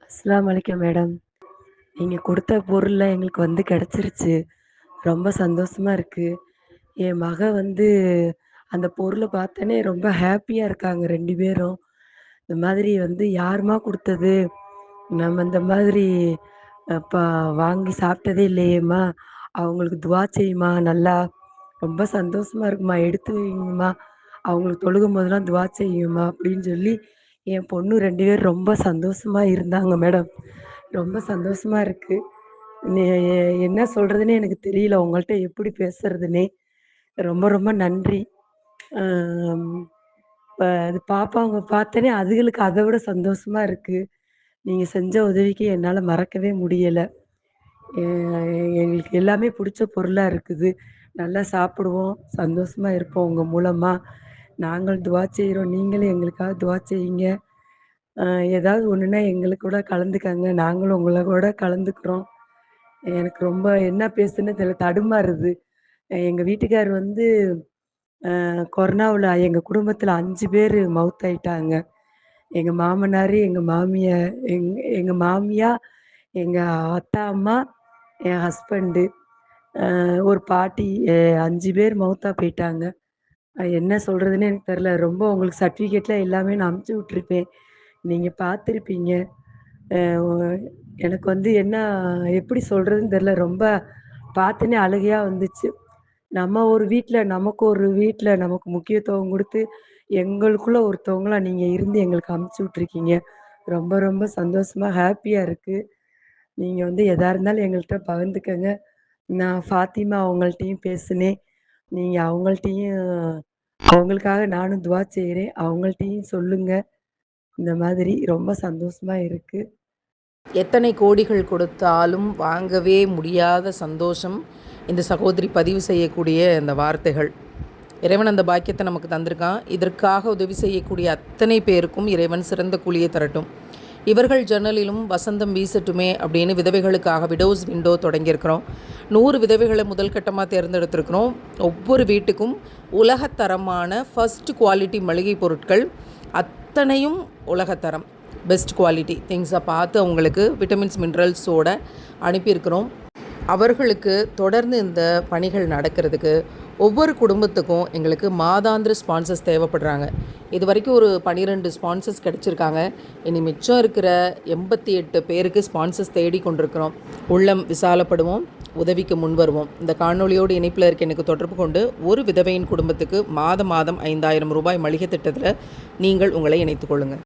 அஸ்ஸலாமு அலைக்கும் மேடம். நீங்க குடுத்த பொருள்லாம் எங்களுக்கு வந்து கிடைச்சிருச்சு. ரொம்ப சந்தோஷமா இருக்கு. என் மக வந்து அந்த பொருள பார்த்தோனே ரொம்ப ஹேப்பியா இருக்காங்க 2 பேரும். இந்த மாதிரி வந்து யாரும்மா குடுத்தது? நம்ம இந்த மாதிரி வாங்கி சாப்பிட்டதே இல்லையேம்மா! அவங்களுக்கு துவா செய்யுமா நல்லா. ரொம்ப சந்தோஷமா இருக்கும்மா. எடுத்து வைங்கம்மா. அவங்களுக்கு தொழுகும்போதெல்லாம் துவா செய்யும்மா அப்படின்னு சொல்லி, என் பொண்ணு 2 பேரும் ரொம்ப சந்தோஷமா இருந்தாங்க மேடம். ரொம்ப சந்தோஷமா இருக்கு. நெ என்ன சொல்றதுன்னே எனக்கு தெரியல. உங்கள்ட்ட எப்படி பேசுறதுன்னே. ரொம்ப ரொம்ப நன்றி. அம் அது பாப்பாங்க பார்த்தோனே அதுகளுக்கு அத விட சந்தோஷமா இருக்கு. நீங்க செஞ்ச உதவிக்கு என்னால மறக்கவே முடியல. எ எங்களுக்கு எல்லாமே புடிச்ச பொருளா இருக்குது. நல்லா சாப்பிடுவோம், சந்தோஷமா இருப்போம் உங்க மூலமா. நாங்கள் துவா செய்றோம். நீங்களும் எங்களுக்காக துவா செய்யுங்க. அ ஏதாவது ஒண்ணுன்னா எங்களுக்கு கூட கலந்துக்கங்க. நாங்களும் உங்கள கூட கலந்துக்கிறோம். எனக்கு ரொம்ப என்ன பேசுதுன்னே தெரியல. தடுமாறுது. எங்க வீட்டுக்காரர் வந்து கொரோனாவுல எங்க குடும்பத்தில 5 பேரு மவுத்தாயிட்டாங்க. எங்க மாமனாரு, எங்க மாமியா எங் எங்க மாமியா, எங்க அத்தா, அம்மா, என் ஹஸ்பண்டு, ஒரு பாட்டி 5 பேர் மவுத்தா போயிட்டாங்க. என்ன சொல்றதுன்னே எனக்கு தெரியல. ரொம்ப உங்களுக்கு சர்டிஃபிகேட்ல எல்லாமே நான் அனுப்பிச்சு விட்டுருப்பேன். நீங்க பார்த்துருப்பீங்க. அ ஒ எனக்கு வந்து என்ன எப்படி சொல்றதுன்னு தெரியல. ரொம்ப பார்த்தோனே அழுகையா வந்துச்சு. நம்ம ஒரு வீட்ல நமக்கு முக்கியத்துவம் குடுத்து, எங்களுக்குள்ள ஒருத்தவங்களா நீங்க இருந்து எங்களுக்கு அனுப்பிச்சு விட்டுருக்கீங்க. ரொம்ப ரொம்ப சந்தோஷமா, ஹேப்பியா இருக்கு. நீங்க வந்து எதா இருந்தாலும் எங்கள்ட்ட பகிர்ந்துக்கங்க. நான் ஃபாத்திமா அவங்கள்ட்டயும் பேசினேன். நீங்க அவங்களுக்காக நானும் துவா செய்றேன். அவங்கள்ட்டயும் சொல்லுங்க. இந்த மாதிரி ரொம்ப சந்தோஷமா இருக்கு. எத்தனை கோடிகள் கொடுத்தாலும் வாங்கவே முடியாத சந்தோஷம் இந்த சகோதரி பதிவு செய்யக்கூடிய இந்த வார்த்தைகள். இறைவன் அந்த பாக்கியத்தை நமக்கு தந்திருக்கான். இதற்காக உதவி செய்யக்கூடிய அத்தனை பேருக்கும் இறைவன் சிறந்த கூலியை தரட்டும். இவர்கள் ஜன்னலிலும் வசந்தம் வீசட்டுமே அப்படின்னு விதவைகளுக்காக விடோஸ் விண்டோ தொடங்கியிருக்கிறோம். 100 விதவைகளை முதல் கட்டமாக தேர்ந்தெடுத்திருக்கிறோம். ஒவ்வொரு வீட்டுக்கும் உலகத்தரமான ஃபஸ்ட் குவாலிட்டி மளிகை பொருட்கள், அத்தனையும் உலகத்தரம், பெஸ்ட் குவாலிட்டி திங்ஸை பார்த்து அவங்களுக்கு விட்டமின்ஸ் மினரல்ஸோடு அனுப்பியிருக்கிறோம். அவர்களுக்கு தொடர்ந்து இந்த பணிகள் நடக்கிறதுக்கு ஒவ்வொரு குடும்பத்துக்கும் எங்களுக்கு மாதாந்திர ஸ்பான்சர்ஸ் தேவைப்படுறாங்க. இது வரைக்கும் ஒரு 12 ஸ்பான்சர்ஸ் கிடச்சிருக்காங்க. இனி மிச்சம் இருக்கிற 88 பேருக்கு ஸ்பான்சர்ஸ் தேடி கொண்டிருக்கிறோம். உள்ளம் விசாலப்படுவோம், உதவிக்கு முன் வருவோம். இந்த காணொலியோடு இணைப்பில் இருக்க எனக்கு தொடர்பு கொண்டு ஒரு விதவையின் குடும்பத்துக்கு மாதம் 5000 ரூபாய் மளிகை திட்டத்தில் நீங்கள் உங்களை இணைத்துக் கொள்ளுங்கள்.